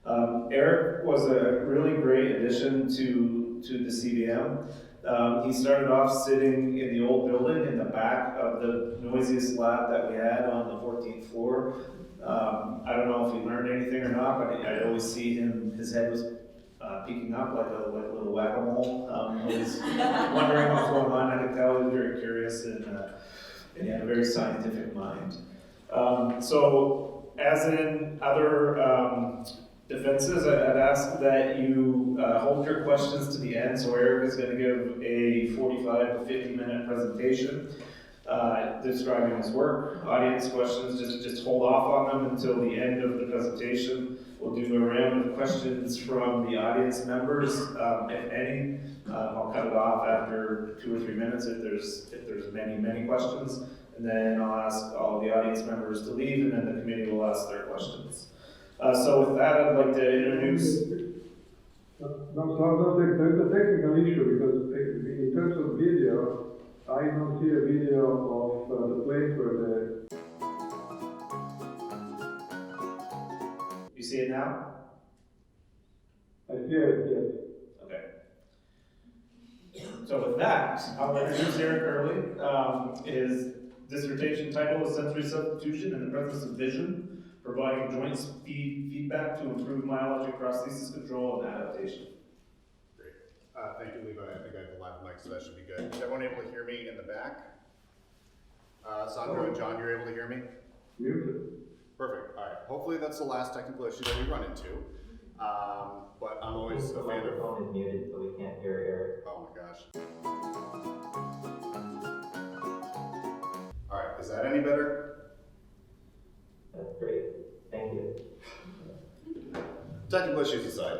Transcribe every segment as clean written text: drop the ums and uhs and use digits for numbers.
Eric was a really great addition to the CBM. He started off sitting in the old building in the back of the noisiest lab that we had on the 14th floor. I don't know if he learned anything or not, but I always see him, his head was peeking up like a little whack-a-mole. Always wondering what's going on. I could tell he was very curious and he had a very scientific mind. So as in other defenses, I'd ask that you hold your questions to the end. So Eric is going to give a 45 to 50 minute presentation describing his work. Audience questions, just hold off on them until the end of the presentation. We'll do a round of questions from the audience members, if any. I'll cut it off after 2 or 3 minutes if there's many questions. And then I'll ask all the audience members to leave, and then the committee will ask their questions. So with that, I'd like to introduce... No, there's a technical issue because in terms of video, I don't see a video of the place where You see it now? I see it, yes. Okay. So with that, I'll introduce Eric Earley. His dissertation title is Sensory Substitution in the Presence of Vision, Providing Joint Feedback to Improve Myoelectric Prosthesis Control and Adaptation. Great. Thank you, Levi. I think I have a live mic, so that should be good. Is everyone able to hear me in the back? Sandro and John, you're able to hear me? Muted. Perfect. All right. Hopefully that's the last technical issue that we run into. But I'm always a fan of... The microphone is muted, so we can't hear Eric. Oh my gosh. All right. Is that any better? That's great. Thank you. Technical issues aside,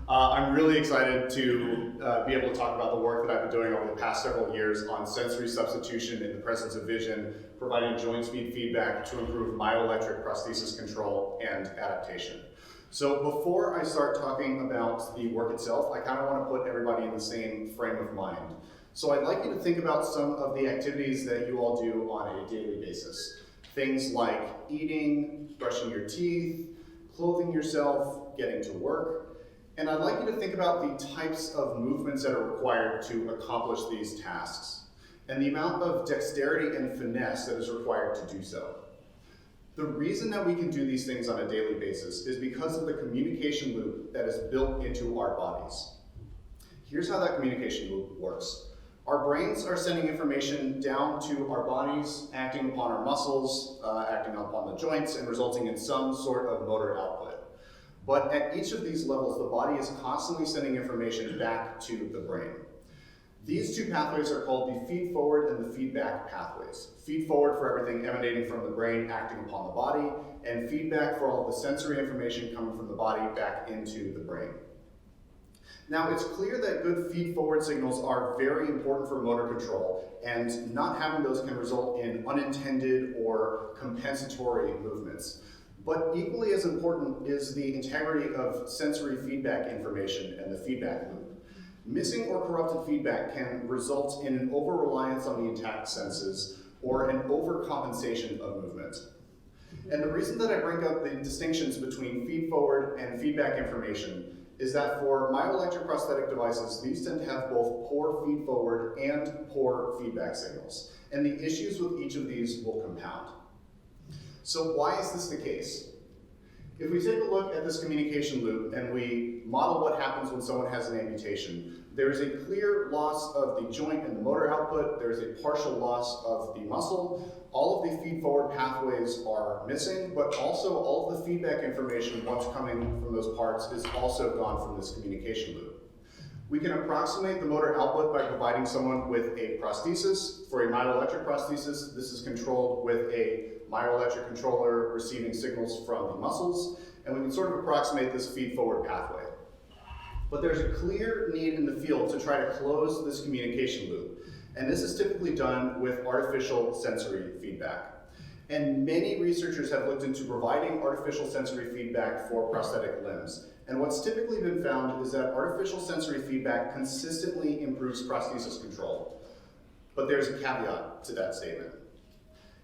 I'm really excited to be able to talk about the work that I've been doing over the past several years on sensory substitution in the presence of vision, providing joint speed feedback to improve myoelectric prosthesis control and adaptation. So before I start talking about the work itself, I kind of want to put everybody in the same frame of mind. So I'd like you to think about some of the activities that you all do on a daily basis. Things like eating, brushing your teeth, clothing yourself, getting to work. And I'd like you to think about the types of movements that are required to accomplish these tasks, and the amount of dexterity and finesse that is required to do so. The reason that we can do these things on a daily basis is because of the communication loop that is built into our bodies. Here's how that communication loop works. Our brains are sending information down to our bodies, acting upon our muscles, acting upon the joints, and resulting in some sort of motor output. But at each of these levels, the body is constantly sending information back to the brain. These two pathways are called the feed-forward and the feedback pathways. Feed-forward for everything emanating from the brain acting upon the body, and feedback for all of the sensory information coming from the body back into the brain. Now, it's clear that good feed-forward signals are very important for motor control, and not having those can result in unintended or compensatory movements. But equally as important is the integrity of sensory feedback information and the feedback loop. Missing or corrupted feedback can result in an over-reliance on the intact senses or an overcompensation of movement. And the reason that I bring up the distinctions between feed-forward and feedback information is that for myoelectric prosthetic devices, these tend to have both poor feed-forward and poor feedback signals. And the issues with each of these will compound. So why is this the case? If we take a look at this communication loop and we model what happens when someone has an amputation, there is a clear loss of the joint and the motor output, there is a partial loss of the muscle, all of the feed-forward pathways are missing, but also all of the feedback information once coming from those parts is also gone from this communication loop. We can approximate the motor output by providing someone with a prosthesis. For a myoelectric prosthesis, this is controlled with a myoelectric controller receiving signals from the muscles, and we can sort of approximate this feed-forward pathway. But there's a clear need in the field to try to close this communication loop, and this is typically done with artificial sensory feedback. And many researchers have looked into providing artificial sensory feedback for prosthetic limbs. And what's typically been found is that artificial sensory feedback consistently improves prosthesis control. But there's a caveat to that statement.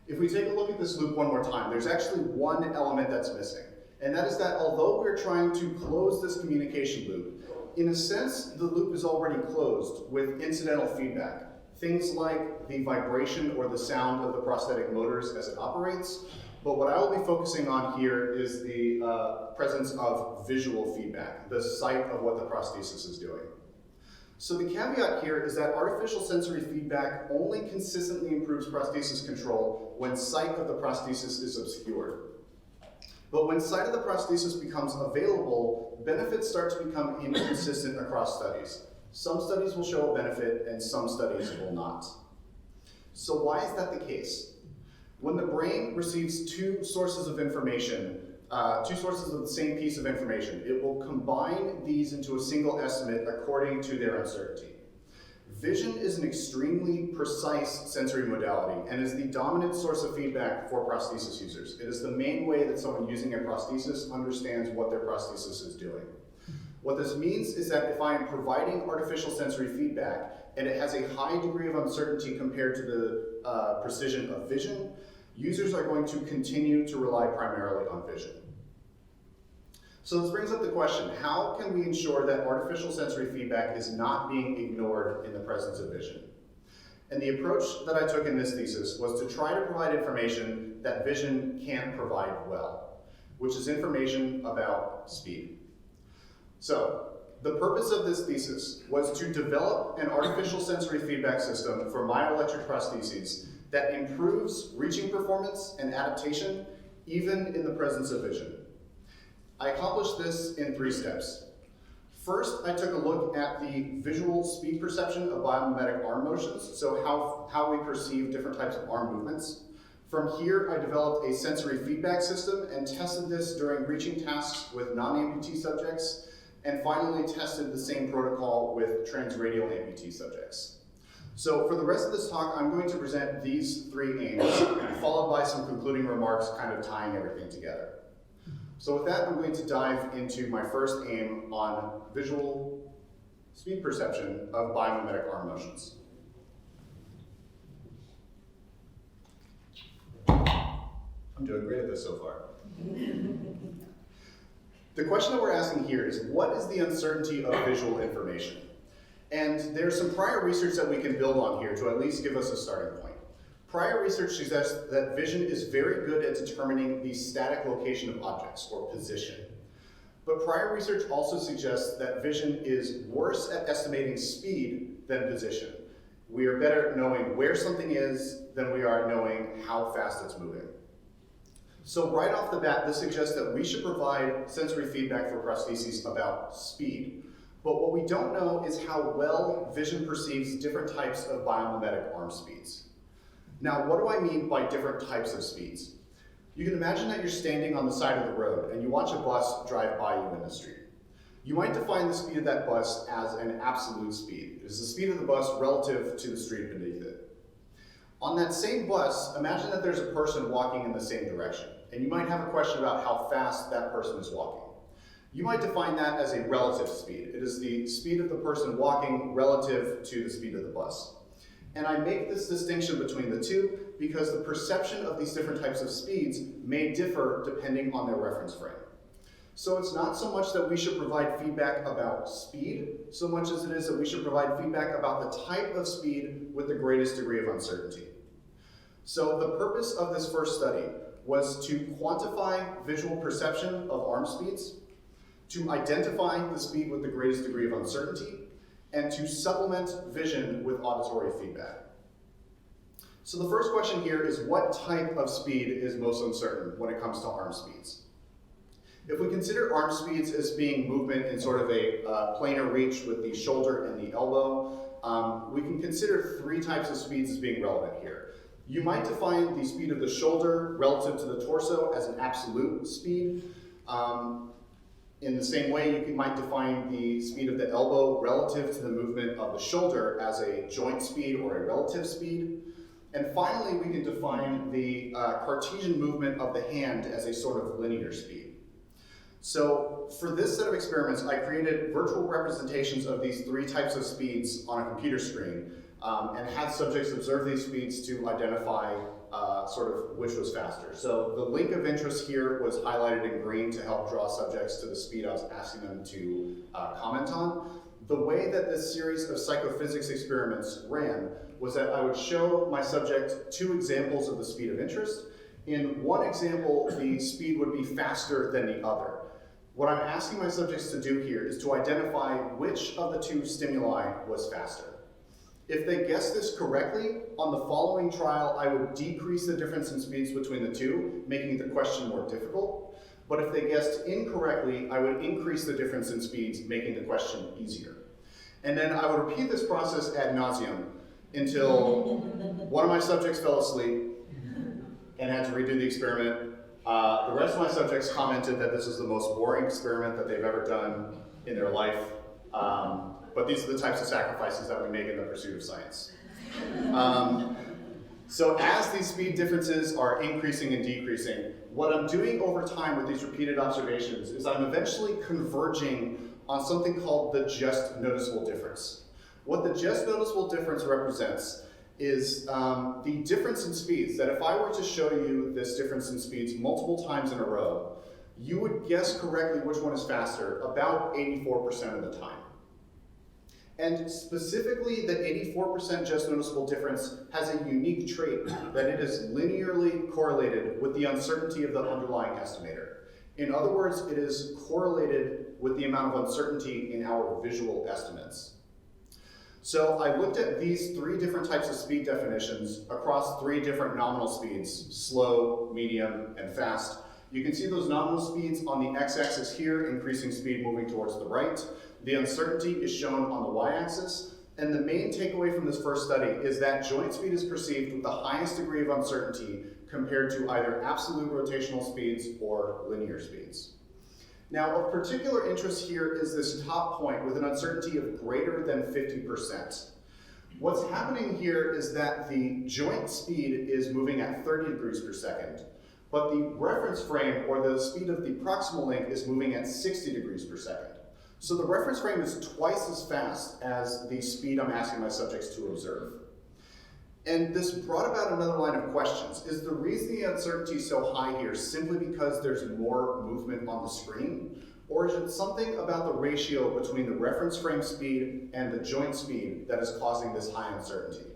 If we take a look at this loop one more time, there's actually one element that's missing. And that is that although we're trying to close this communication loop, in a sense, the loop is already closed with incidental feedback. Things like the vibration or the sound of the prosthetic motors as it operates. But what I will be focusing on here is the presence of visual feedback, the sight of what the prosthesis is doing. So the caveat here is that artificial sensory feedback only consistently improves prosthesis control when sight of the prosthesis is obscured. But when sight of the prosthesis becomes available, benefits start to become inconsistent across studies. Some studies will show a benefit and some studies will not. So why is that the case? When the brain receives two sources of information, two sources of the same piece of information, it will combine these into a single estimate according to their uncertainty. Vision is an extremely precise sensory modality and is the dominant source of feedback for prosthesis users. It is the main way that someone using a prosthesis understands what their prosthesis is doing. What this means is that if I am providing artificial sensory feedback and it has a high degree of uncertainty compared to the precision of vision, users are going to continue to rely primarily on vision. So this brings up the question, how can we ensure that artificial sensory feedback is not being ignored in the presence of vision? And the approach that I took in this thesis was to try to provide information that vision can't provide well, which is information about speed. So the purpose of this thesis was to develop an artificial sensory feedback system for myoelectric prostheses that improves reaching performance and adaptation even in the presence of vision. I accomplished this in 3 steps. First, I took a look at the visual speed perception of biomimetic arm motions, so how we perceive different types of arm movements. From here, I developed a sensory feedback system and tested this during reaching tasks with non-amputee subjects, and finally tested the same protocol with transradial amputee subjects. So for the rest of this talk, I'm going to present these 3 aims, followed by some concluding remarks kind of tying everything together. So with that, I'm going to dive into my first aim on visual speed perception of biomimetic arm motions. I'm doing great at this so far. The question that we're asking here is, what is the uncertainty of visual information? And there's some prior research that we can build on here to at least give us a starting point. Prior research suggests that vision is very good at determining the static location of objects, or position. But prior research also suggests that vision is worse at estimating speed than position. We are better at knowing where something is than we are knowing how fast it's moving. So right off the bat, this suggests that we should provide sensory feedback for prostheses about speed. But what we don't know is how well vision perceives different types of biomimetic arm speeds. Now, what do I mean by different types of speeds? You can imagine that you're standing on the side of the road and you watch a bus drive by you in the street. You might define the speed of that bus as an absolute speed. It is the speed of the bus relative to the street beneath it. On that same bus, imagine that there's a person walking in the same direction, and you might have a question about how fast that person is walking. You might define that as a relative speed. It is the speed of the person walking relative to the speed of the bus. And I make this distinction between the two because the perception of these different types of speeds may differ depending on their reference frame. So it's not so much that we should provide feedback about speed, so much as it is that we should provide feedback about the type of speed with the greatest degree of uncertainty. So the purpose of this first study was to quantify visual perception of arm speeds, to identify the speed with the greatest degree of uncertainty, and to supplement vision with auditory feedback. So the first question here is, what type of speed is most uncertain when it comes to arm speeds? If we consider arm speeds as being movement in sort of a planar reach with the shoulder and the elbow, we can consider 3 types of speeds as being relevant here. You might define the speed of the shoulder relative to the torso as an absolute speed. In the same way, you might define the speed of the elbow relative to the movement of the shoulder as a joint speed or a relative speed. And finally, we can define the Cartesian movement of the hand as a sort of linear speed. So for this set of experiments, I created virtual representations of these 3 types of speeds on a computer screen and had subjects observe these speeds to identify sort of which was faster. So the link of interest here was highlighted in green to help draw subjects to the speed I was asking them to comment on. The way that this series of psychophysics experiments ran was that I would show my subject 2 examples of the speed of interest. In one example, the speed would be faster than the other. What I'm asking my subjects to do here is to identify which of the 2 stimuli was faster. If they guessed this correctly, on the following trial, I would decrease the difference in speeds between the 2, making the question more difficult. But if they guessed incorrectly, I would increase the difference in speeds, making the question easier. And then I would repeat this process ad nauseum until one of my subjects fell asleep and had to redo the experiment. The rest of my subjects commented that this was the most boring experiment that they've ever done in their life. But these are the types of sacrifices that we make in the pursuit of science. So as these speed differences are increasing and decreasing, what I'm doing over time with these repeated observations is I'm eventually converging on something called the just noticeable difference. What the just noticeable difference represents is the difference in speeds, that if I were to show you this difference in speeds multiple times in a row, you would guess correctly which one is faster about 84% of the time. And specifically, the 84% just noticeable difference has a unique trait that it is linearly correlated with the uncertainty of the underlying estimator. In other words, it is correlated with the amount of uncertainty in our visual estimates. So I looked at these 3 different types of speed definitions across 3 different nominal speeds, slow, medium, and fast. You can see those nominal speeds on the x-axis here, increasing speed moving towards the right. The uncertainty is shown on the y-axis. And the main takeaway from this first study is that joint speed is perceived with the highest degree of uncertainty compared to either absolute rotational speeds or linear speeds. Now, of particular interest here is this top point with an uncertainty of greater than 50%. What's happening here is that the joint speed is moving at 30 degrees per second, but the reference frame, or the speed of the proximal link, is moving at 60 degrees per second. So the reference frame is twice as fast as the speed I'm asking my subjects to observe. And this brought about another line of questions. Is the reason the uncertainty is so high here simply because there's more movement on the screen? Or is it something about the ratio between the reference frame speed and the joint speed that is causing this high uncertainty?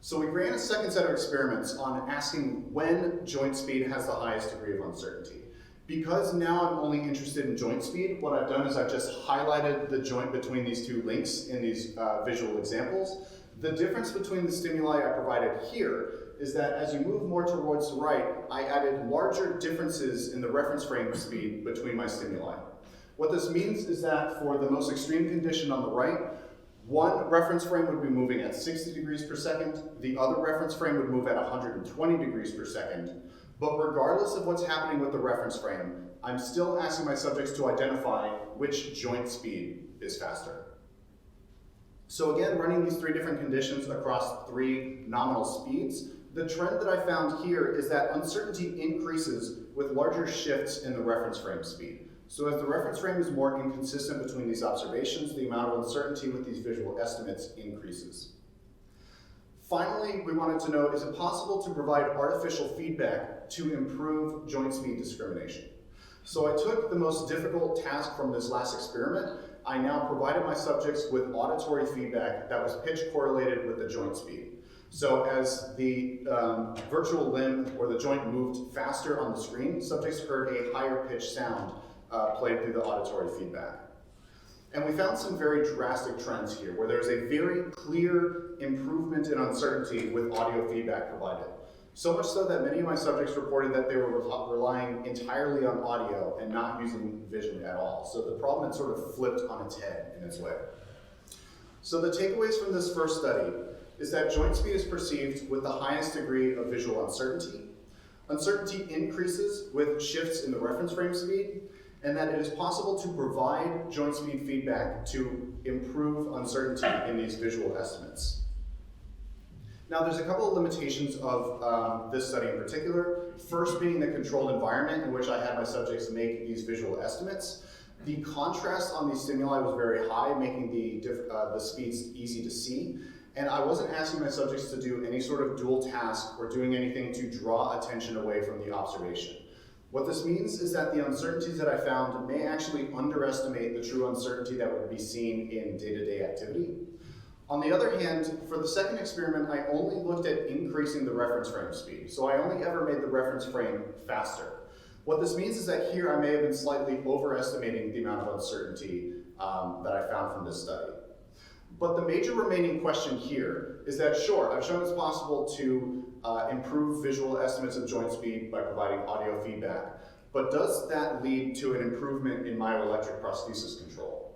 So we ran a second set of experiments on asking when joint speed has the highest degree of uncertainty. Because now I'm only interested in joint speed, what I've done is I've just highlighted the joint between these 2 links in these visual examples. The difference between the stimuli I provided here is that as you move more towards the right, I added larger differences in the reference frame speed between my stimuli. What this means is that for the most extreme condition on the right, one reference frame would be moving at 60 degrees per second, the other reference frame would move at 120 degrees per second, but regardless of what's happening with the reference frame, I'm still asking my subjects to identify which joint speed is faster. So again, running these 3 different conditions across 3 nominal speeds, the trend that I found here is that uncertainty increases with larger shifts in the reference frame speed. So as the reference frame is more inconsistent between these observations, the amount of uncertainty with these visual estimates increases. Finally, we wanted to know, is it possible to provide artificial feedback to improve joint speed discrimination? So I took the most difficult task from this last experiment. I now provided my subjects with auditory feedback that was pitch correlated with the joint speed. So as the virtual limb or the joint moved faster on the screen, subjects heard a higher pitch sound played through the auditory feedback. And we found some very drastic trends here, where there's a very clear improvement in uncertainty with audio feedback provided. So much so that many of my subjects reported that they were relying entirely on audio and not using vision at all. So the problem had sort of flipped on its head in its way. So the takeaways from this first study is that joint speed is perceived with the highest degree of visual uncertainty. Uncertainty increases with shifts in the reference frame speed, and that it is possible to provide joint speed feedback to improve uncertainty in these visual estimates. Now, there's a couple of limitations of this study in particular. First being the controlled environment in which I had my subjects make these visual estimates. The contrast on these stimuli was very high, making the speeds easy to see. And I wasn't asking my subjects to do any sort of dual task or doing anything to draw attention away from the observation. What this means is that the uncertainties that I found may actually underestimate the true uncertainty that would be seen in day-to-day activity. On the other hand, for the second experiment, I only looked at increasing the reference frame speed. So I only ever made the reference frame faster. What this means is that here I may have been slightly overestimating the amount of uncertainty that I found from this study. But the major remaining question here is that, sure, I've shown it's possible to improve visual estimates of joint speed by providing audio feedback, but does that lead to an improvement in myoelectric prosthesis control?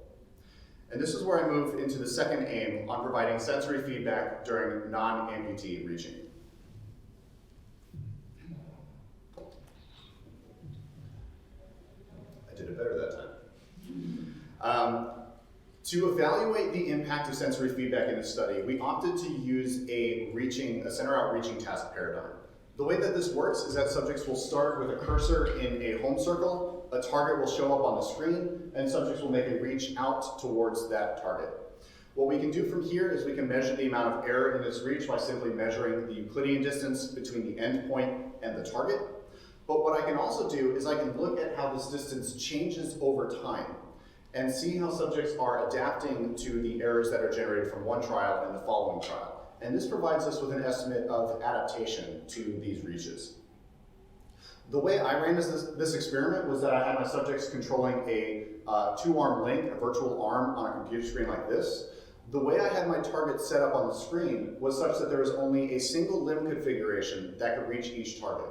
And this is where I move into the second aim on providing sensory feedback during non-amputee reaching. I did it better that time. To evaluate the impact of sensory feedback in this study, we opted to use a center-out reaching task paradigm. The way that this works is that subjects will start with a cursor in a home circle, a target will show up on the screen, and subjects will make a reach out towards that target. What we can do from here is we can measure the amount of error in this reach by simply measuring the Euclidean distance between the endpoint and the target. But what I can also do is I can look at how this distance changes over time and see how subjects are adapting to the errors that are generated from one trial and the following trial. And this provides us with an estimate of adaptation to these reaches. The way I ran this experiment was that I had my subjects controlling a two-arm link, a virtual arm on a computer screen like this. The way I had my target set up on the screen was such that there was only a single limb configuration that could reach each target.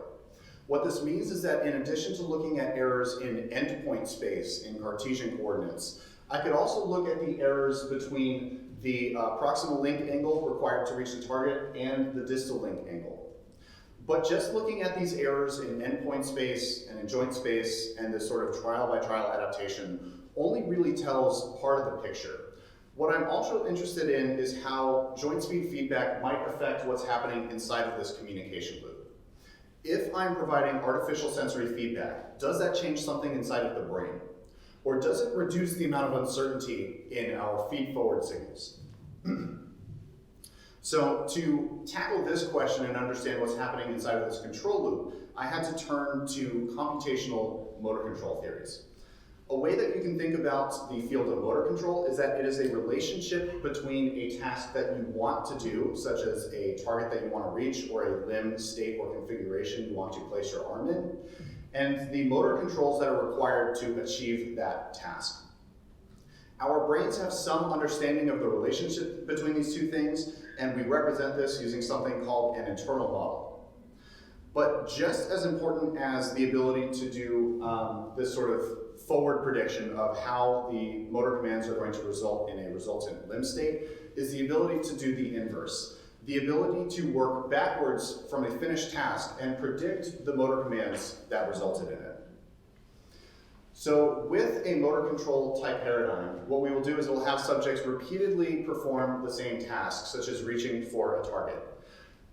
What this means is that in addition to looking at errors in endpoint space in Cartesian coordinates, I could also look at the errors between the proximal link angle required to reach the target and the distal link angle. But just looking at these errors in endpoint space and in joint space and this sort of trial-by-trial adaptation only really tells part of the picture. What I'm also interested in is how joint speed feedback might affect what's happening inside of this communication loop. If I'm providing artificial sensory feedback, does that change something inside of the brain? Or does it reduce the amount of uncertainty in our feed-forward signals? So to tackle this question and understand what's happening inside of this control loop, I had to turn to computational motor control theories. A way that you can think about the field of motor control is that it is a relationship between a task that you want to do, such as a target that you want to reach or a limb state or configuration you want to place your arm in, and the motor controls that are required to achieve that task. Our brains have some understanding of the relationship between these two things, and we represent this using something called an internal model. But just as important as the ability to do this sort of forward prediction of how the motor commands are going to result in a resultant limb state is the ability to do the inverse. The ability to work backwards from a finished task and predict the motor commands that resulted in it. So with a motor control type paradigm, what we will do is we'll have subjects repeatedly perform the same task, such as reaching for a target.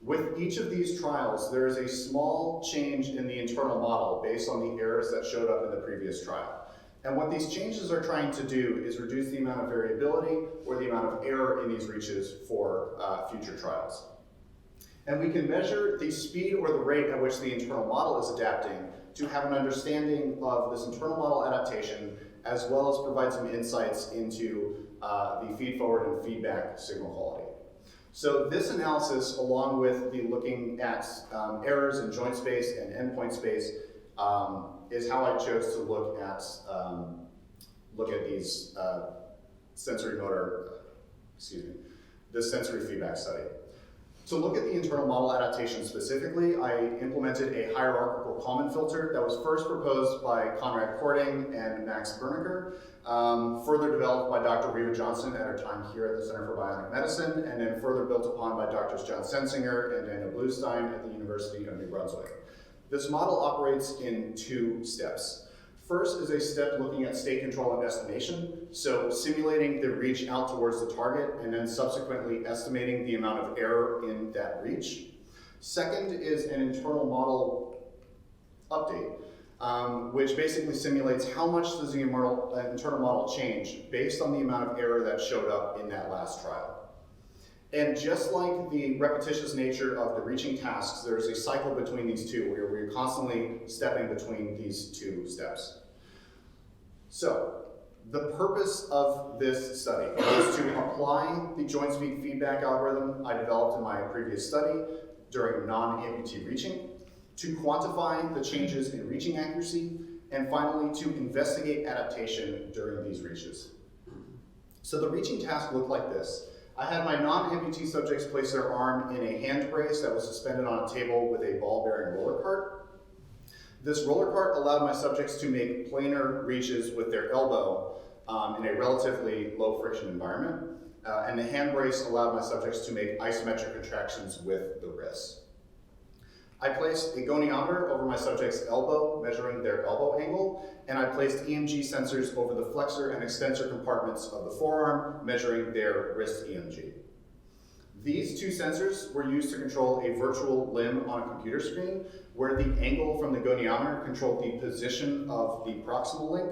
With each of these trials, there is a small change in the internal model based on the errors that showed up in the previous trial. And what these changes are trying to do is reduce the amount of variability or the amount of error in these reaches for future trials. And we can measure the speed or the rate at which the internal model is adapting to have an understanding of this internal model adaptation, as well as provide some insights into the feed-forward and feedback signal quality. So this analysis, along with the looking at errors in joint space and endpoint space, is how I chose to look at these this sensory feedback study. To look at the internal model adaptation specifically, I implemented a hierarchical Kalman filter that was first proposed by Conrad Korting and Max Bernecker, further developed by Dr. Reva Johnson at her time here at the Center for Bionic Medicine, and then further built upon by Drs. John Sensinger and Daniel Bluestein at the University of New Brunswick. This model operates in two steps. First is a step looking at state control and estimation, so simulating the reach out towards the target and then subsequently estimating the amount of error in that reach. Second is an internal model update, which basically simulates how much does the internal model change based on the amount of error that showed up in that last trial. And just like the repetitious nature of the reaching tasks, there's a cycle between these two where we're constantly stepping between these two steps. So, the purpose of this study was to apply the joint speed feedback algorithm I developed in my previous study during non-amputee reaching, to quantify the changes in reaching accuracy, and finally to investigate adaptation during these reaches. So the reaching task looked like this. I had my non-amputee subjects place their arm in a hand brace that was suspended on a table with a ball-bearing roller cart. This roller cart allowed my subjects to make planar reaches with their elbow in a relatively low friction environment. And the hand brace allowed my subjects to make isometric contractions with the wrist. I placed a goniometer over my subject's elbow, measuring their elbow angle, and I placed EMG sensors over the flexor and extensor compartments of the forearm, measuring their wrist EMG. These two sensors were used to control a virtual limb on a computer screen, where the angle from the goniometer controlled the position of the proximal link,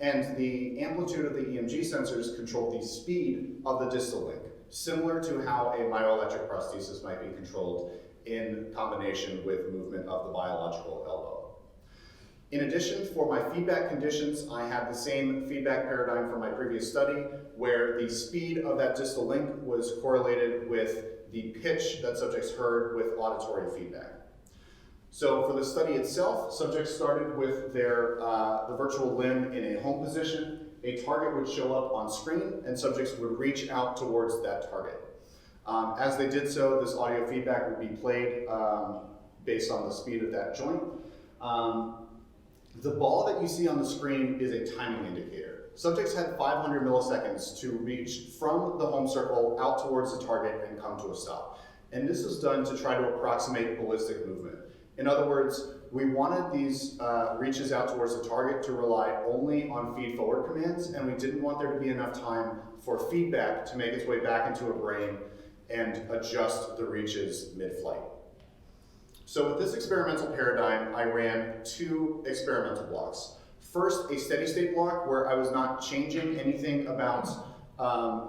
and the amplitude of the EMG sensors controlled the speed of the distal link, similar to how a myoelectric prosthesis might be controlled in combination with movement of the biological elbow. In addition, for my feedback conditions, I had the same feedback paradigm from my previous study, where the speed of that distal link was correlated with the pitch that subjects heard with auditory feedback. So for the study itself, subjects started with their the virtual limb in a home position. A target would show up on screen, and subjects would reach out towards that target. As they did so, this audio feedback would be played based on the speed of that joint. The ball that you see on the screen is a timing indicator. Subjects had 500 milliseconds to reach from the home circle out towards the target and come to a stop. And this was done to try to approximate ballistic movement. In other words, we wanted these reaches out towards the target to rely only on feed-forward commands, and we didn't want there to be enough time for feedback to make its way back into a brain and adjust the reaches mid-flight. So with this experimental paradigm, I ran two experimental blocks. First, a steady state block where I was not changing anything about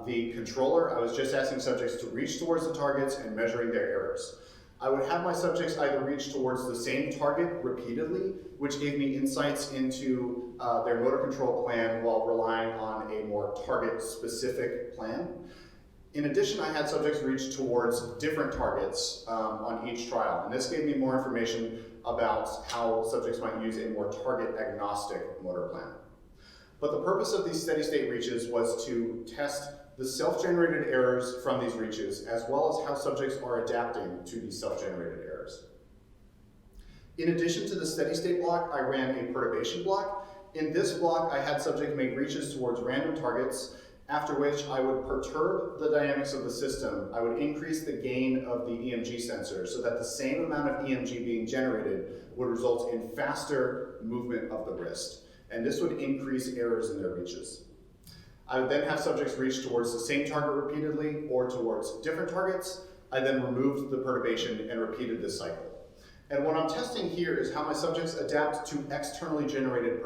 the controller. I was just asking subjects to reach towards the targets and measuring their errors. I would have my subjects either reach towards the same target repeatedly, which gave me insights into their motor control plan while relying on a more target-specific plan. In addition, I had subjects reach towards different targets on each trial, and this gave me more information about how subjects might use a more target-agnostic motor plan. But the purpose of these steady-state reaches was to test the self-generated errors from these reaches, as well as how subjects are adapting to these self-generated errors. In addition to the steady-state block, I ran a perturbation block. In this block, I had subjects make reaches towards random targets, after which I would perturb the dynamics of the system. I would increase the gain of the EMG sensor so that the same amount of EMG being generated would result in faster movement of the wrist. And this would increase errors in their reaches. I would then have subjects reach towards the same target repeatedly or towards different targets. I then removed the perturbation and repeated this cycle. And what I'm testing here is how my subjects adapt to externally generated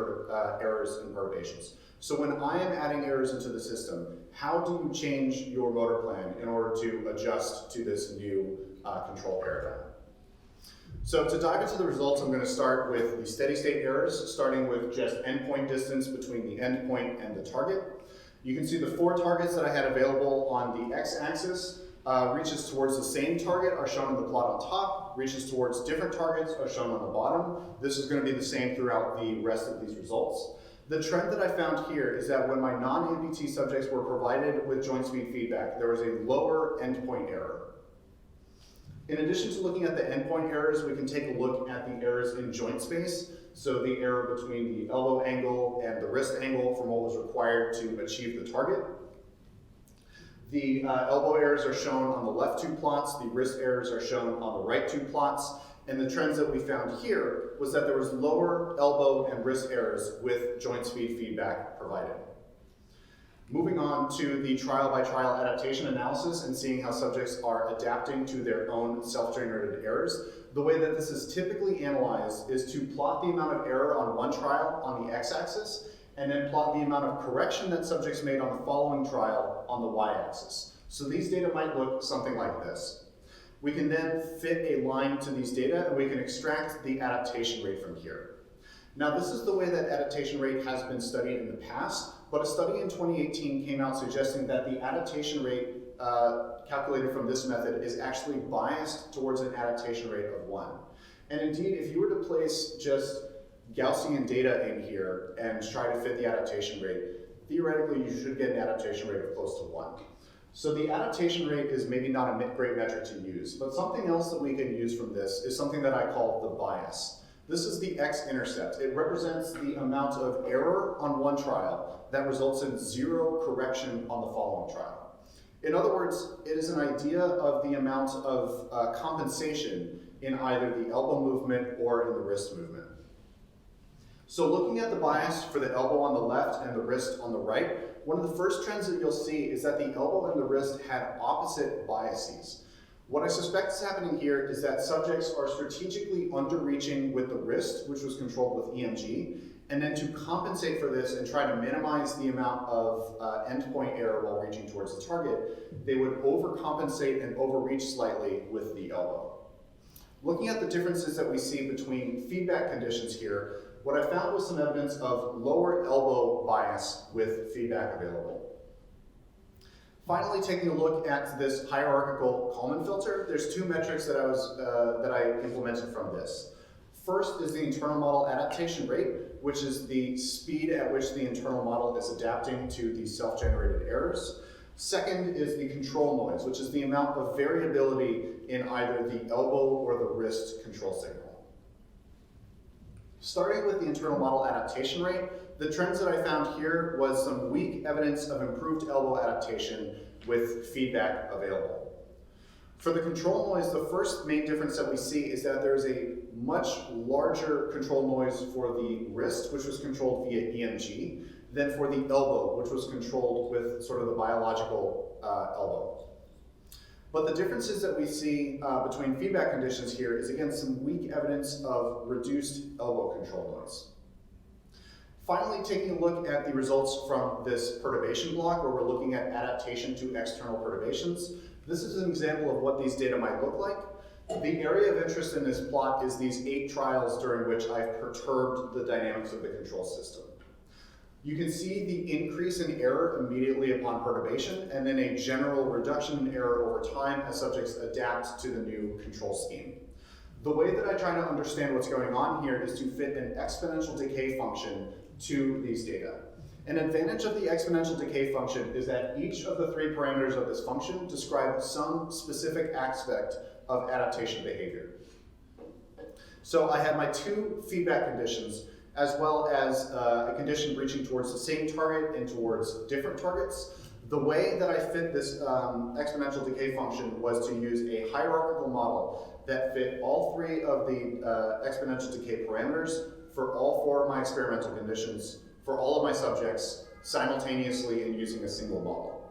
errors and perturbations. So when I am adding errors into the system, how do you change your motor plan in order to adjust to this new control paradigm? So to dive into the results, I'm going to start with the steady state errors, starting with just endpoint distance between the endpoint and the target. You can see the 4 targets that I had available on the x-axis. Reaches towards the same target are shown in the plot on top. Reaches towards different targets are shown on the bottom. This is going to be the same throughout the rest of these results. The trend that I found here is that when my non-amputee subjects were provided with joint speed feedback, there was a lower endpoint error. In addition to looking at the endpoint errors, we can take a look at the errors in joint space. So the error between the elbow angle and the wrist angle from what was required to achieve the target. The elbow errors are shown on the left 2 plots, the wrist errors are shown on the right 2 plots, and the trends that we found here was that there was lower elbow and wrist errors with joint speed feedback provided. Moving on to the trial-by-trial adaptation analysis and seeing how subjects are adapting to their own self-generated errors. The way that this is typically analyzed is to plot the amount of error on one trial on the x-axis, and then plot the amount of correction that subjects made on the following trial on the y-axis. So these data might look something like this. We can then fit a line to these data and we can extract the adaptation rate from here. Now this is the way that adaptation rate has been studied in the past, but a study in 2018 came out suggesting that the adaptation rate calculated from this method is actually biased towards an adaptation rate of 1. And indeed, if you were to place just Gaussian data in here and try to fit the adaptation rate, theoretically you should get an adaptation rate of close to 1. So the adaptation rate is maybe not a great metric to use, but something else that we can use from this is something that I call the bias. This is the x-intercept. It represents the amount of error on one trial that results in 0 correction on the following trial. In other words, it is an idea of the amount of compensation in either the elbow movement or in the wrist movement. So looking at the bias for the elbow on the left and the wrist on the right, one of the first trends that you'll see is that the elbow and the wrist had opposite biases. What I suspect is happening here is that subjects are strategically underreaching with the wrist, which was controlled with EMG, and then to compensate for this and try to minimize the amount of endpoint error while reaching towards the target, they would overcompensate and overreach slightly with the elbow. Looking at the differences that we see between feedback conditions here, what I found was some evidence of lower elbow bias with feedback available. Finally, taking a look at this hierarchical Kalman filter, there's 2 metrics that I implemented from this. First is the internal model adaptation rate, which is the speed at which the internal model is adapting to the self-generated errors. Second is the control noise, which is the amount of variability in either the elbow or the wrist control signal. Starting with the internal model adaptation rate, the trends that I found here was some weak evidence of improved elbow adaptation with feedback available. For the control noise, the first main difference that we see is that there is a much larger control noise for the wrist, which was controlled via EMG, than for the elbow, which was controlled with sort of the biological elbow. But the differences that we see between feedback conditions here is, again, some weak evidence of reduced elbow control noise. Finally, taking a look at the results from this perturbation block, where we're looking at adaptation to external perturbations. This is an example of what these data might look like. The area of interest in this plot is these 8 trials during which I've perturbed the dynamics of the control system. You can see the increase in error immediately upon perturbation, and then a general reduction in error over time as subjects adapt to the new control scheme. The way that I try to understand what's going on here is to fit an exponential decay function to these data. An advantage of the exponential decay function is that each of the 3 parameters of this function describe some specific aspect of adaptation behavior. So I had my 2 feedback conditions, as well as a condition reaching towards the same target and towards different targets. The way that I fit this exponential decay function was to use a hierarchical model that fit all 3 of the exponential decay parameters for all 4 of my experimental conditions, for all of my subjects, simultaneously and using a single model.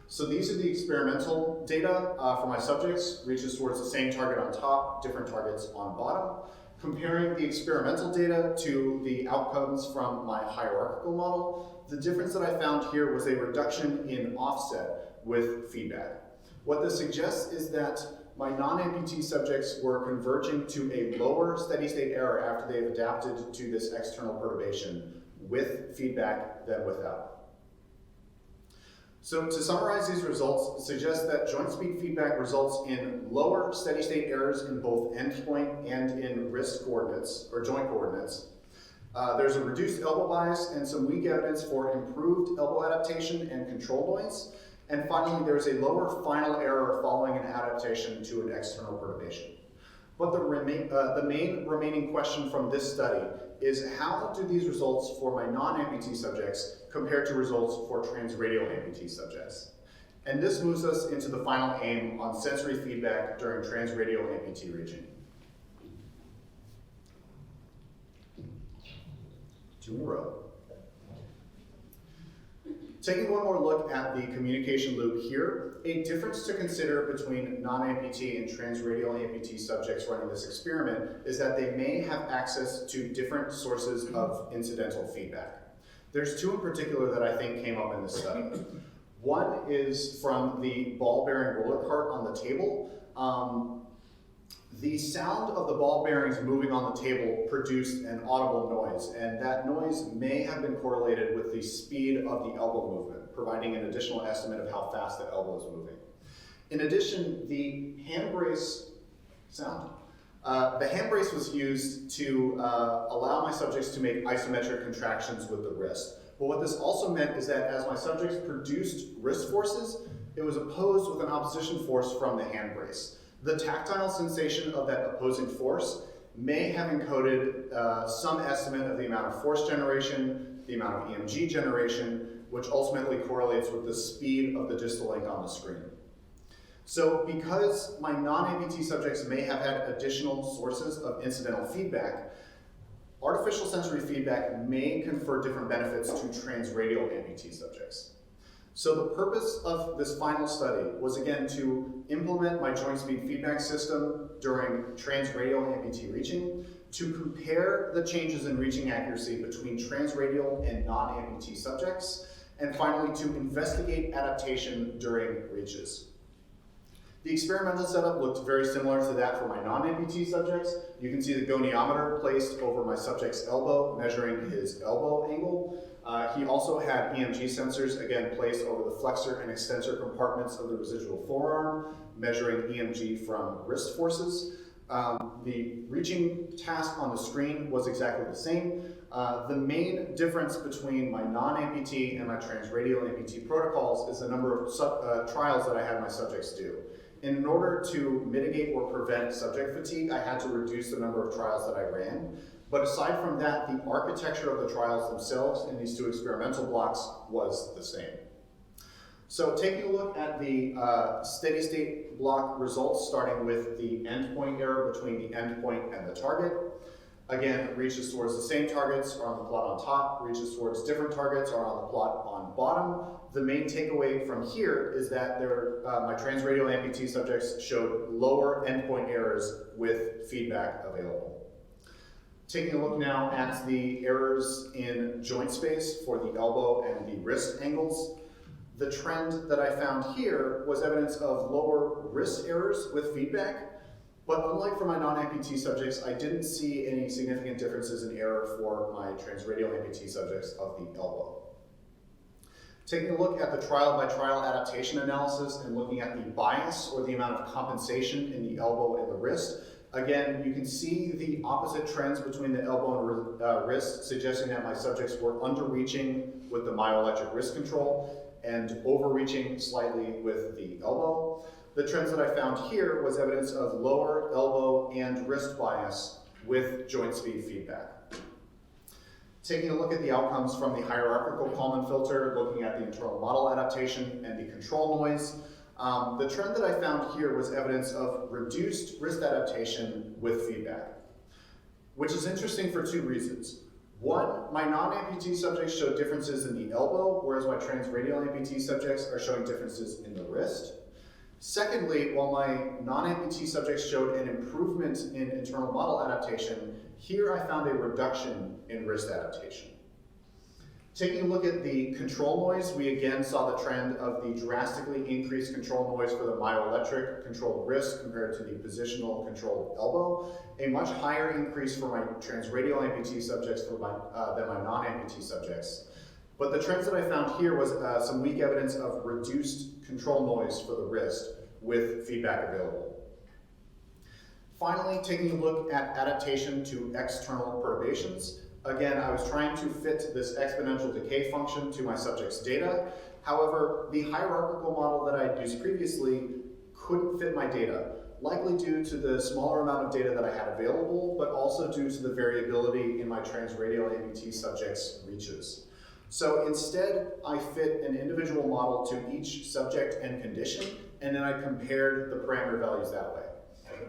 So these are the experimental data for my subjects, reaches towards the same target on top, different targets on bottom. Comparing the experimental data to the outcomes from my hierarchical model, the difference that I found here was a reduction in offset with feedback. What this suggests is that my non-amputee subjects were converging to a lower steady state error after they've adapted to this external perturbation with feedback than without. So to summarize these results, suggest that joint speed feedback results in lower steady state errors in both endpoint and in wrist coordinates, or joint coordinates. There's a reduced elbow bias and some weak evidence for improved elbow adaptation and control noise. And finally, there's a lower final error following an adaptation to an external perturbation. But the main remaining question from this study is, how do these results for my non-amputee subjects compare to results for transradial amputee subjects? And this moves us into the final aim on sensory feedback during transradial amputee reaching. 2 in a row. Taking one more look at the communication loop here, a difference to consider between non-amputee and transradial amputee subjects running this experiment is that they may have access to different sources of incidental feedback. There's 2 in particular that I think came up in this study. One is from the ball bearing roller cart on the table. The sound of the ball bearings moving on the table produced an audible noise, and that noise may have been correlated with the speed of the elbow movement, providing an additional estimate of how fast the elbow is moving. In addition, the hand brace sound. The hand brace was used to allow my subjects to make isometric contractions with the wrist. But what this also meant is that as my subjects produced wrist forces, it was opposed with an opposition force from the hand brace. The tactile sensation of that opposing force may have encoded some estimate of the amount of force generation, the amount of EMG generation, which ultimately correlates with the speed of the distal link on the screen. So because my non-amputee subjects may have had additional sources of incidental feedback, artificial sensory feedback may confer different benefits to transradial amputee subjects. So the purpose of this final study was again to implement my joint speed feedback system during transradial amputee reaching, to compare the changes in reaching accuracy between transradial and non-amputee subjects, and finally to investigate adaptation during reaches. The experimental setup looked very similar to that for my non-amputee subjects. You can see the goniometer placed over my subject's elbow, measuring his elbow angle. He also had EMG sensors, again, placed over the flexor and extensor compartments of the residual forearm, measuring EMG from wrist forces. The reaching task on the screen was exactly the same. The main difference between my non-amputee and my transradial amputee protocols is the number of trials that I had my subjects do. In order to mitigate or prevent subject fatigue, I had to reduce the number of trials that I ran. But aside from that, the architecture of the trials themselves in these two experimental blocks was the same. So taking a look at the steady state block results, starting with the endpoint error between the endpoint and the target. Again, reaches towards the same targets are on the plot on top, reaches towards different targets are on the plot on bottom. The main takeaway from here is that my transradial amputee subjects showed lower endpoint errors with feedback available. Taking a look now at the errors in joint space for the elbow and the wrist angles. The trend that I found here was evidence of lower wrist errors with feedback, but unlike for my non-amputee subjects, I didn't see any significant differences in error for my transradial amputee subjects of the elbow. Taking a look at the trial-by-trial adaptation analysis and looking at the bias or the amount of compensation in the elbow and the wrist, again, you can see the opposite trends between the elbow and wrist, suggesting that my subjects were underreaching with the myoelectric wrist control and overreaching slightly with the elbow. The trends that I found here was evidence of lower elbow and wrist bias with joint speed feedback. Taking a look at the outcomes from the hierarchical Kalman filter, looking at the internal model adaptation and the control noise, the trend that I found here was evidence of reduced wrist adaptation with feedback, which is interesting for two reasons. One, my non-amputee subjects showed differences in the elbow, whereas my transradial amputee subjects are showing differences in the wrist. Secondly, while my non-amputee subjects showed an improvement in internal model adaptation, here I found a reduction in wrist adaptation. Taking a look at the control noise, we again saw the trend of the drastically increased control noise for the myoelectric controlled wrist compared to the positional controlled elbow, a much higher increase for my transradial amputee subjects than my non-amputee subjects. But the trends that I found here was some weak evidence of reduced control noise for the wrist with feedback available. Finally, taking a look at adaptation to external perturbations. Again, I was trying to fit this exponential decay function to my subject's data. However, the hierarchical model that I had used previously couldn't fit my data, likely due to the smaller amount of data that I had available, but also due to the variability in my transradial amputee subjects' reaches. So instead, I fit an individual model to each subject and condition, and then I compared the parameter values that way.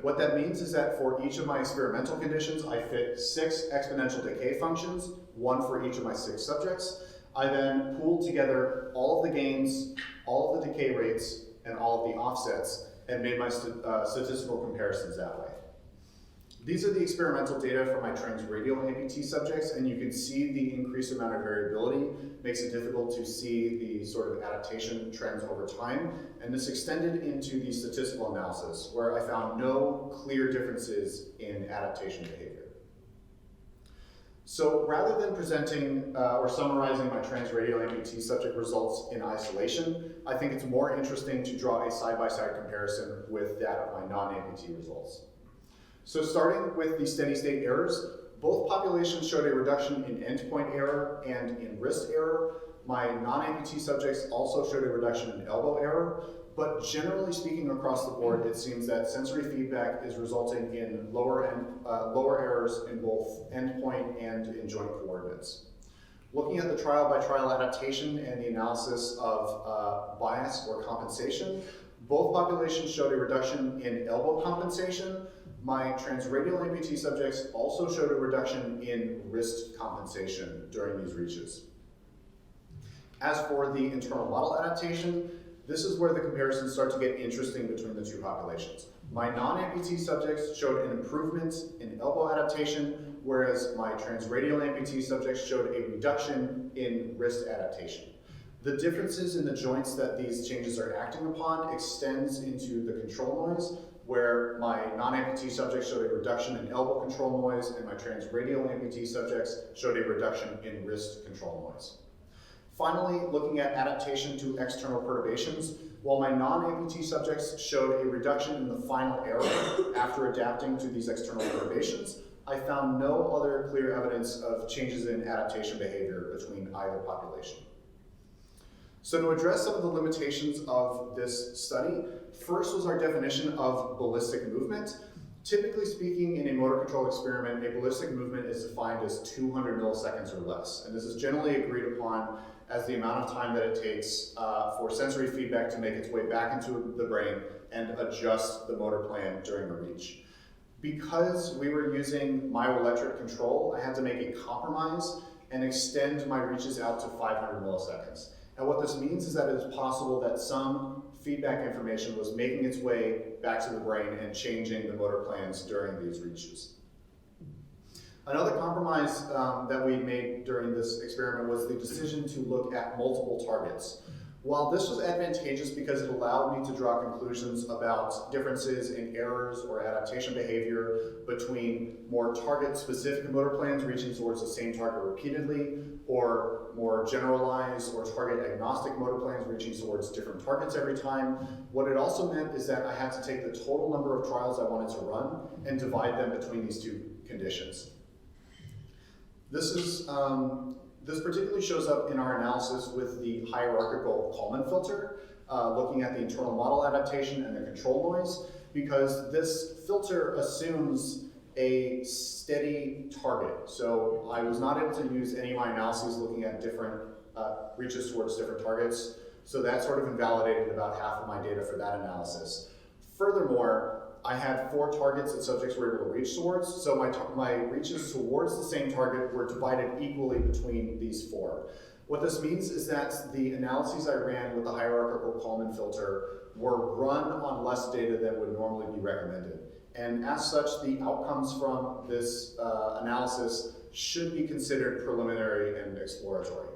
What that means is that for each of my experimental conditions, I fit 6 exponential decay functions, 1 for each of my 6 subjects. I then pooled together all of the gains, all of the decay rates, and all of the offsets, and made my statistical comparisons that way. These are the experimental data for my transradial amputee subjects, and you can see the increased amount of variability makes it difficult to see the sort of adaptation trends over time. And this extended into the statistical analysis, where I found no clear differences in adaptation behavior. So rather than presenting or summarizing my transradial amputee subject results in isolation, I think it's more interesting to draw a side-by-side comparison with that of my non-amputee results. So starting with the steady-state errors, both populations showed a reduction in endpoint error and in wrist error. My non-amputee subjects also showed a reduction in elbow error, but generally speaking across the board, it seems that sensory feedback is resulting in lower errors in both endpoint and in joint coordinates. Looking at the trial-by-trial adaptation and the analysis of bias or compensation, both populations showed a reduction in elbow compensation. My transradial amputee subjects also showed a reduction in wrist compensation during these reaches. As for the internal model adaptation, this is where the comparisons start to get interesting between the two populations. My non-amputee subjects showed an improvement in elbow adaptation, whereas my transradial amputee subjects showed a reduction in wrist adaptation. The differences in the joints that these changes are acting upon extends into the control noise, where my non-amputee subjects showed a reduction in elbow control noise, and my transradial amputee subjects showed a reduction in wrist control noise. Finally, looking at adaptation to external perturbations, while my non-amputee subjects showed a reduction in the final error after adapting to these external perturbations, I found no other clear evidence of changes in adaptation behavior between either population. So to address some of the limitations of this study, first was our definition of ballistic movement. Typically speaking, in a motor control experiment, a ballistic movement is defined as 200 milliseconds or less. And this is generally agreed upon as the amount of time that it takes for sensory feedback to make its way back into the brain and adjust the motor plan during a reach. Because we were using myoelectric control, I had to make a compromise and extend my reaches out to 500 milliseconds. And what this means is that it is possible that some feedback information was making its way back to the brain and changing the motor plans during these reaches. Another compromise that we made during this experiment was the decision to look at multiple targets. While this was advantageous because it allowed me to draw conclusions about differences in errors or adaptation behavior between more target-specific motor plans reaching towards the same target repeatedly, or more generalized or target-agnostic motor plans reaching towards different targets every time, what it also meant is that I had to take the total number of trials I wanted to run and divide them between these two conditions. This particularly shows up in our analysis with the hierarchical Kalman filter, looking at the internal model adaptation and the control noise, because this filter assumes a steady target. So I was not able to use any of my analyses looking at different reaches towards different targets, so that sort of invalidated about half of my data for that analysis. Furthermore, I had 4 targets that subjects were able to reach towards, so my reaches towards the same target were divided equally between these 4. What this means is that the analyses I ran with the hierarchical Kalman filter were run on less data than would normally be recommended. And as such, the outcomes from this analysis should be considered preliminary and exploratory.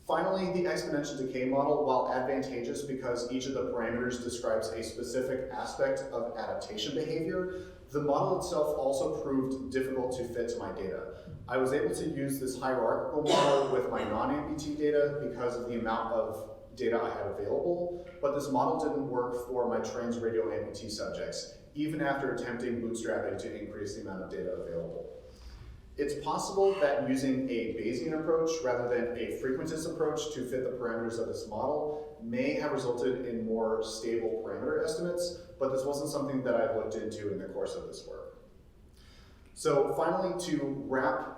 Finally, the exponential decay model, while advantageous because each of the parameters describes a specific aspect of adaptation behavior, the model itself also proved difficult to fit to my data. I was able to use this hierarchical model with my non-amputee data because of the amount of data I had available, but this model didn't work for my transradial amputee subjects, even after attempting bootstrapping to increase the amount of data available. It's possible that using a Bayesian approach rather than a frequentist approach to fit the parameters of this model may have resulted in more stable parameter estimates, but this wasn't something that I looked into in the course of this work. So finally, to wrap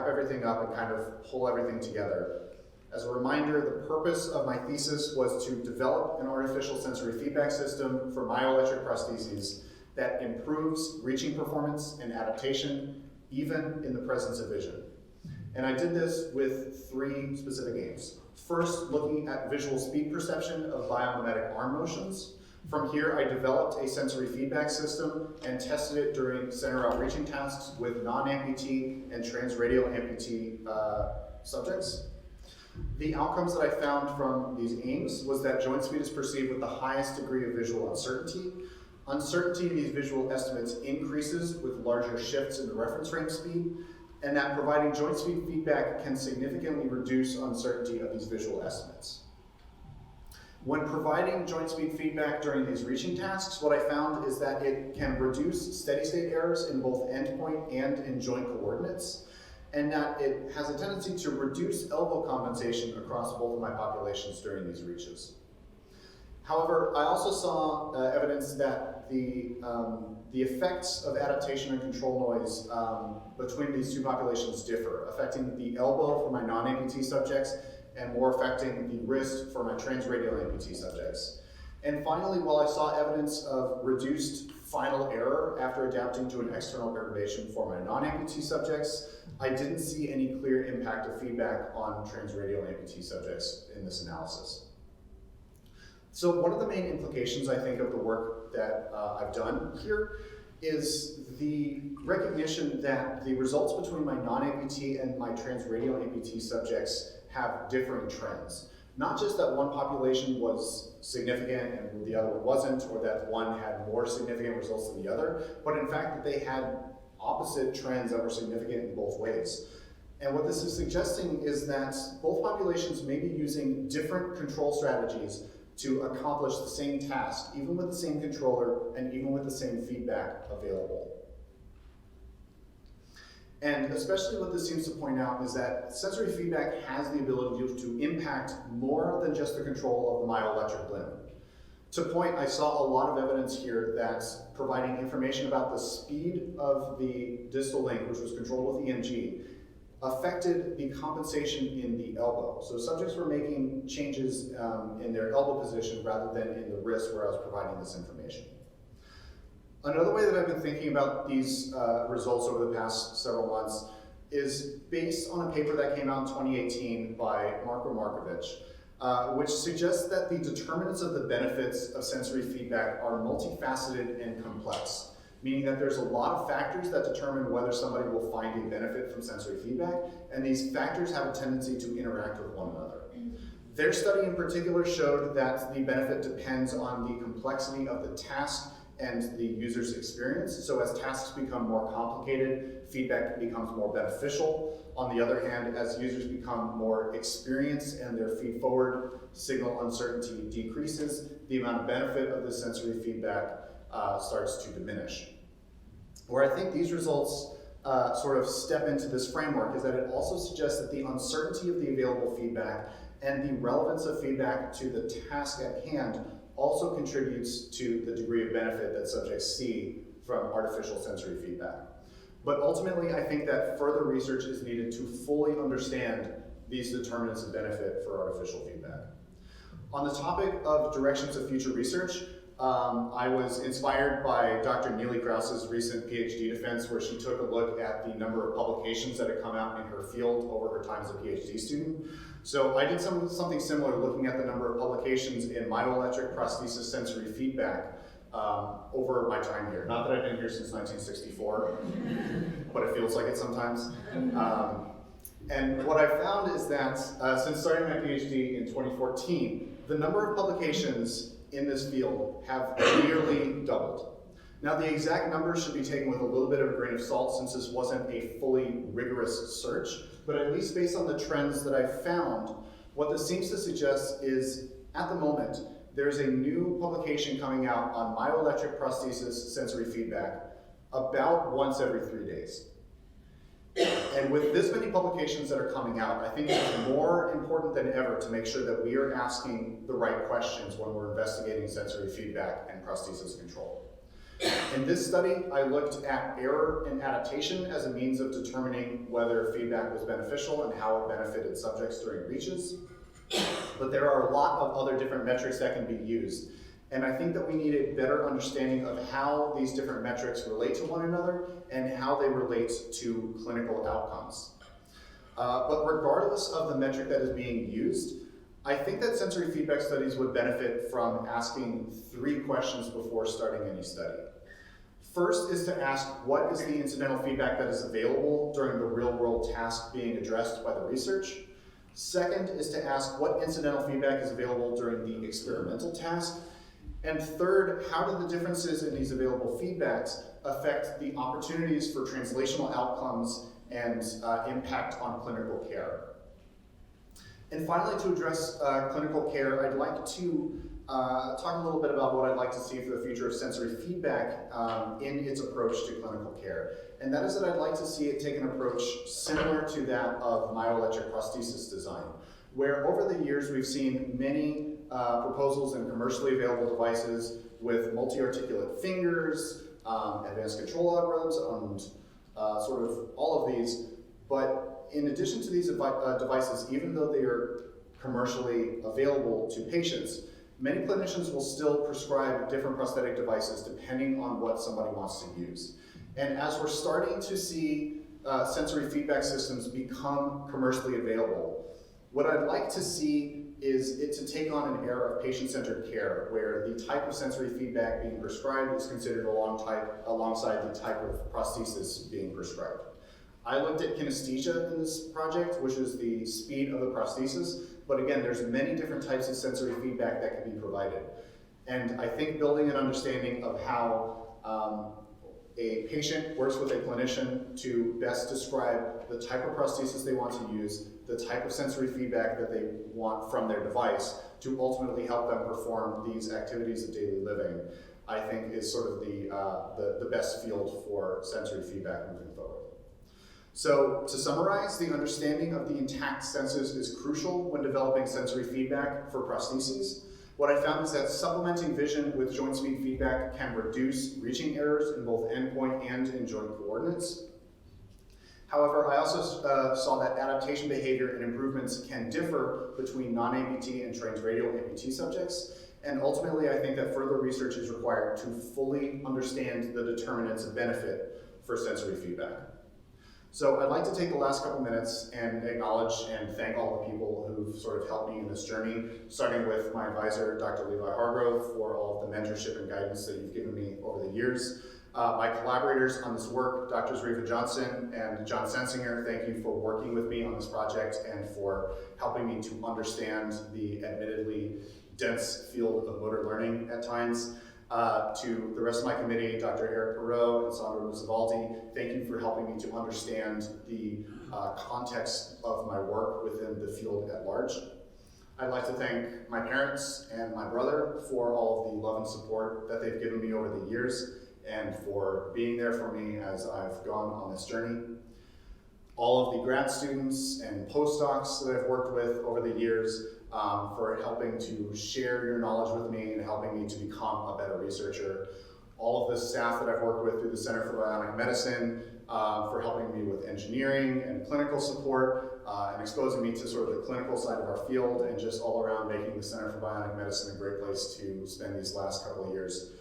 everything up and kind of pull everything together, as a reminder, the purpose of my thesis was to develop an artificial sensory feedback system for myoelectric prostheses that improves reaching performance and adaptation, even in the presence of vision. And I did this with 3 specific aims. First, looking at visual speed perception of biomimetic arm motions. From here, I developed a sensory feedback system and tested it during center out reaching tasks with non-amputee and transradial amputee subjects. The outcomes that I found from these aims was that joint speed is perceived with the highest degree of visual uncertainty. Uncertainty in these visual estimates increases with larger shifts in the reference frame speed, and that providing joint speed feedback can significantly reduce uncertainty of these visual estimates. When providing joint speed feedback during these reaching tasks, what I found is that it can reduce steady state errors in both endpoint and in joint coordinates, and that it has a tendency to reduce elbow compensation across both of my populations during these reaches. However, I also saw evidence that the effects of adaptation and control noise between these two populations differ, affecting the elbow for my non-amputee subjects and more affecting the wrist for my transradial amputee subjects. And finally, while I saw evidence of reduced final error after adapting to an external degradation for my non-amputee subjects, I didn't see any clear impact of feedback on transradial amputee subjects in this analysis. So one of the main implications, I think, of the work that I've done here is the recognition that the results between my non-amputee and my transradial amputee subjects have differing trends. Not just that one population was significant and the other one wasn't, or that one had more significant results than the other, but in fact that they had opposite trends that were significant in both ways. And what this is suggesting is that both populations may be using different control strategies to accomplish the same task, even with the same controller and even with the same feedback available. And especially what this seems to point out is that sensory feedback has the ability to impact more than just the control of the myoelectric limb. To point, I saw a lot of evidence here that providing information about the speed of the distal link, which was controlled with EMG, affected the compensation in the elbow. So subjects were making changes in their elbow position rather than in the wrist where I was providing this information. Another way that I've been thinking about these results over the past several months is based on a paper that came out in 2018 by Marko Markovic, which suggests that the determinants of the benefits of sensory feedback are multifaceted and complex, meaning that there's a lot of factors that determine whether somebody will find a benefit from sensory feedback, and these factors have a tendency to interact with one another. Their study in particular showed that the benefit depends on the complexity of the task and the user's experience. So as tasks become more complicated, feedback becomes more beneficial. On the other hand, as users become more experienced and their feed-forward signal uncertainty decreases, the amount of benefit of the sensory feedback starts to diminish. Where I think these results sort of step into this framework is that it also suggests that the uncertainty of the available feedback and the relevance of feedback to the task at hand also contributes to the degree of benefit that subjects see from artificial sensory feedback. But ultimately, I think that further research is needed to fully understand these determinants of benefit for artificial feedback. On the topic of directions of future research, I was inspired by Dr. Neely Krause's recent PhD defense, where she took a look at the number of publications that had come out in her field over her time as a PhD student. So I did something similar, looking at the number of publications in myoelectric prosthesis sensory feedback over my time here. Not that I've been here since 1964, but it feels like it sometimes. And what I found is that since starting my PhD in 2014, the number of publications in this field have nearly doubled. Now, the exact numbers should be taken with a little bit of a grain of salt, since this wasn't a fully rigorous search, but at least based on the trends that I found, what this seems to suggest is, at the moment, there's a new publication coming out on myoelectric prosthesis sensory feedback about once every 3 days. And with this many publications that are coming out, I think it's more important than ever to make sure that we are asking the right questions when we're investigating sensory feedback and prosthesis control. In this study, I looked at error and adaptation as a means of determining whether feedback was beneficial and how it benefited subjects during reaches. But there are a lot of other different metrics that can be used. And I think that we need a better understanding of how these different metrics relate to one another and how they relate to clinical outcomes. But regardless of the metric that is being used, I think that sensory feedback studies would benefit from asking 3 questions before starting any study. First is to ask, what is the incidental feedback that is available during the real-world task being addressed by the research? Second is to ask, what incidental feedback is available during the experimental task? And third, how do the differences in these available feedbacks affect the opportunities for translational outcomes and impact on clinical care? And finally, to address clinical care, I'd like to talk a little bit about what I'd like to see for the future of sensory feedback in its approach to clinical care. And that is that I'd like to see it take an approach similar to that of myoelectric prosthesis design, where over the years we've seen many proposals and commercially available devices with multi-articulate fingers, advanced control algorithms, and sort of all of these. But in addition to these devices, even though they are commercially available to patients, many clinicians will still prescribe different prosthetic devices depending on what somebody wants to use. And as we're starting to see sensory feedback systems become commercially available, what I'd like to see is it to take on an era of patient-centered care where the type of sensory feedback being prescribed is considered alongside the type of prosthesis being prescribed. I looked at kinesthesia in this project, which is the speed of the prosthesis, but again, there's many different types of sensory feedback that can be provided. And I think building an understanding of how a patient works with a clinician to best describe the type of prosthesis they want to use, the type of sensory feedback that they want from their device to ultimately help them perform these activities of daily living, I think is sort of the best field for sensory feedback moving forward. So to summarize, the understanding of the intact senses is crucial when developing sensory feedback for prostheses. What I found is that supplementing vision with joint speed feedback can reduce reaching errors in both endpoint and in joint coordinates. However, I also saw that adaptation behavior and improvements can differ between non-amputee and trained radial amputee subjects. And ultimately, I think that further research is required to fully understand the determinants of benefit for sensory feedback. So I'd like to take the last couple minutes and acknowledge and thank all the people who've sort of helped me in this journey, starting with my advisor, Dr. Levi Hargrove, for all of the mentorship and guidance that you've given me over the years. My collaborators on this work, Drs. Riva Johnson and John Sensinger, thank you for working with me on this project and for helping me to understand the admittedly dense field of motor learning at times. To the rest of my committee, Dr. Eric Perot and Sandra Luzavaldi, thank you for helping me to understand the context of my work within the field at large. I'd like to thank my parents and my brother for all of the love and support that they've given me over the years and for being there for me as I've gone on this journey. All of the grad students and postdocs that I've worked with over the years for helping to share your knowledge with me and helping me to become a better researcher. All of the staff that I've worked with through the Center for Bionic Medicine for helping me with engineering and clinical support and exposing me to sort of the clinical side of our field and just all around making the Center for Bionic Medicine a great place to spend these last couple of years.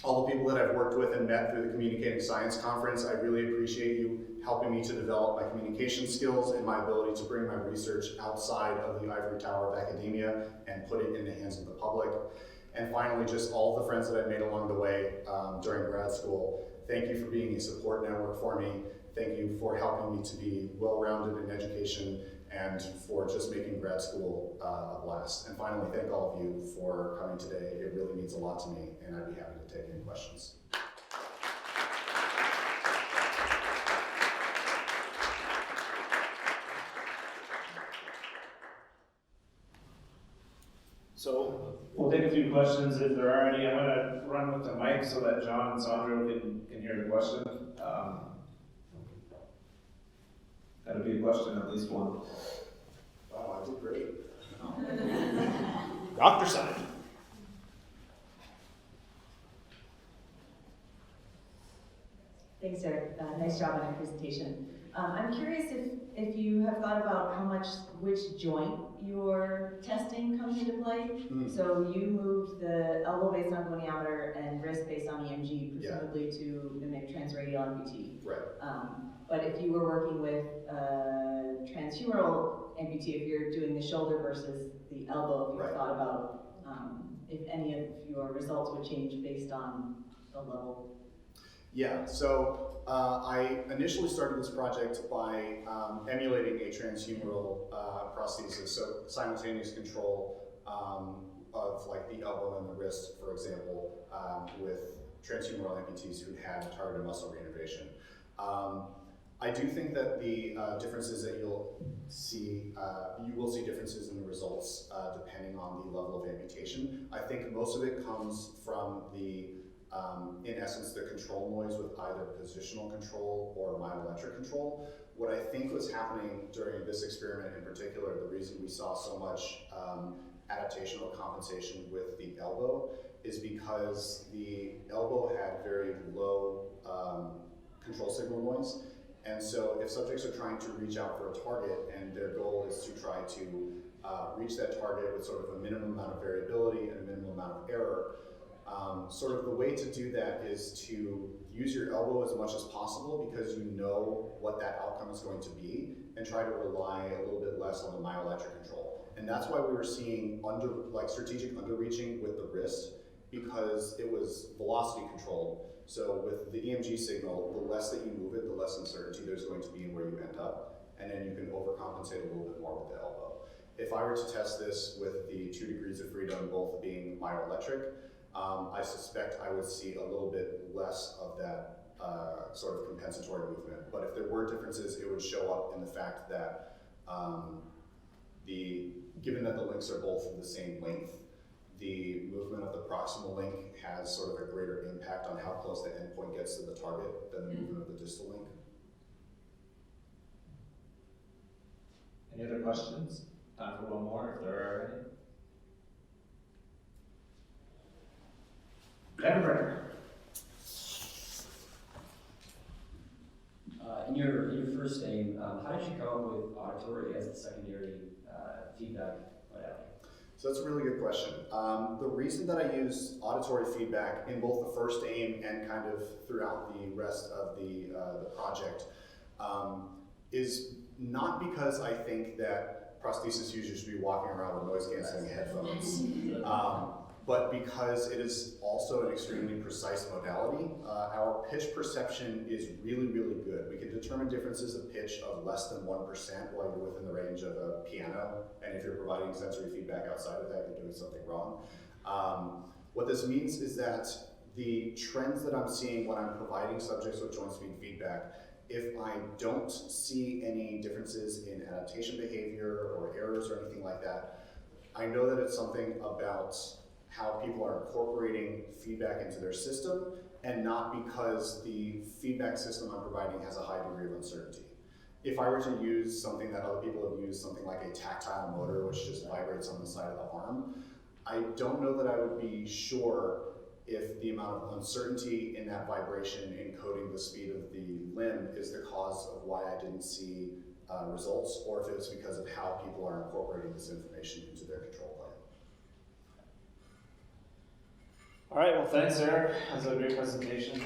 All the people that I've worked with and met through the Communicating Science Conference, I really appreciate you helping me to develop my communication skills and my ability to bring my research outside of the ivory tower of academia and put it in the hands of the public. And finally, just all the friends that I've made along the way during grad school. Thank you for being a support network for me. Thank you for helping me to be well-rounded in education and for just making grad school a blast. And finally, thank all of you for coming today. It really means a lot to me, and I'd be happy to take any questions. So we'll take a few questions if there are any. I'm going to run with the mic so that John and Sandro can hear the question. That'll be a question, at least one. Oh, I did great. Doctor side. Thank Thanks, Eric. Nice job on your presentation. I'm curious if you have thought about how much, which joint your testing comes into play. So you moved the elbow based on goniometer and wrist based on EMG, presumably to mimic transradial amputee. Right. But if you were working with transhumeral amputee, if you're doing the shoulder versus the elbow, if you've thought about if any of your results would change based on the level. Yeah, so I initially started this project by emulating a transhumeral prosthesis, so simultaneous control of like the elbow and the wrist, for example, with transhumeral amputees who had targeted muscle reinnervation. I do think that the differences that you'll see, you will see differences in the results depending on the level of amputation. I think most of it comes from the in essence, the control noise with either positional control or myoelectric control. What I think was happening during this experiment in particular, the reason we saw so much adaptation or compensation with the elbow is because the elbow had very low control signal noise. And so if subjects are trying to reach out for a target and their goal is to try to reach that target with sort of a minimum amount of variability and a minimum amount of error, sort of the way to do that is to use your elbow as much as possible because you know what that outcome is going to be and try to rely a little bit less on the myoelectric control. And that's why we were seeing strategic underreaching with the wrist because it was velocity controlled. So with the EMG signal, the less that you move it, the less uncertainty there's going to be in where you end up. And then you can overcompensate a little bit more with the elbow. If I were to test this with the 2 degrees of freedom, both being myoelectric, I suspect I would see a little bit less of that sort of compensatory movement. But if there were differences, it would show up in the fact that given that the links are both the same length, the movement of the proximal link has sort of a greater impact on how close the endpoint gets to the target than the movement of the distal link. Any other questions? Time for one more, if there are any. In your first aim, how did you come up with auditory as the secondary feedback modality? So that's a really good question. The reason that I use auditory feedback in both the first aim and kind of throughout the rest of the project is not because I think that prosthesis users should be walking around with noise canceling headphones, but because it is also an extremely precise modality. Our pitch perception is really, really good. We can determine differences of pitch of less than 1% while you're within the range of a piano, and if you're providing sensory feedback outside of that, you're doing something wrong. What this means is that the trends that I'm seeing when I'm providing subjects with joint speed feedback, if I don't see any differences in adaptation behavior or errors or anything like that, I know that it's something about how people are incorporating feedback into their system and not because the feedback system I'm providing has a high degree of uncertainty. If I were to use something that other people have used, something like a tactile motor which just vibrates on the side of the arm, I don't know that I would be sure if the amount of uncertainty in that vibration encoding the speed of the limb is the cause of why I didn't see results, or if it's because of how people are incorporating this information into their control plane. All right, well, thanks, Eric. That was a great presentation.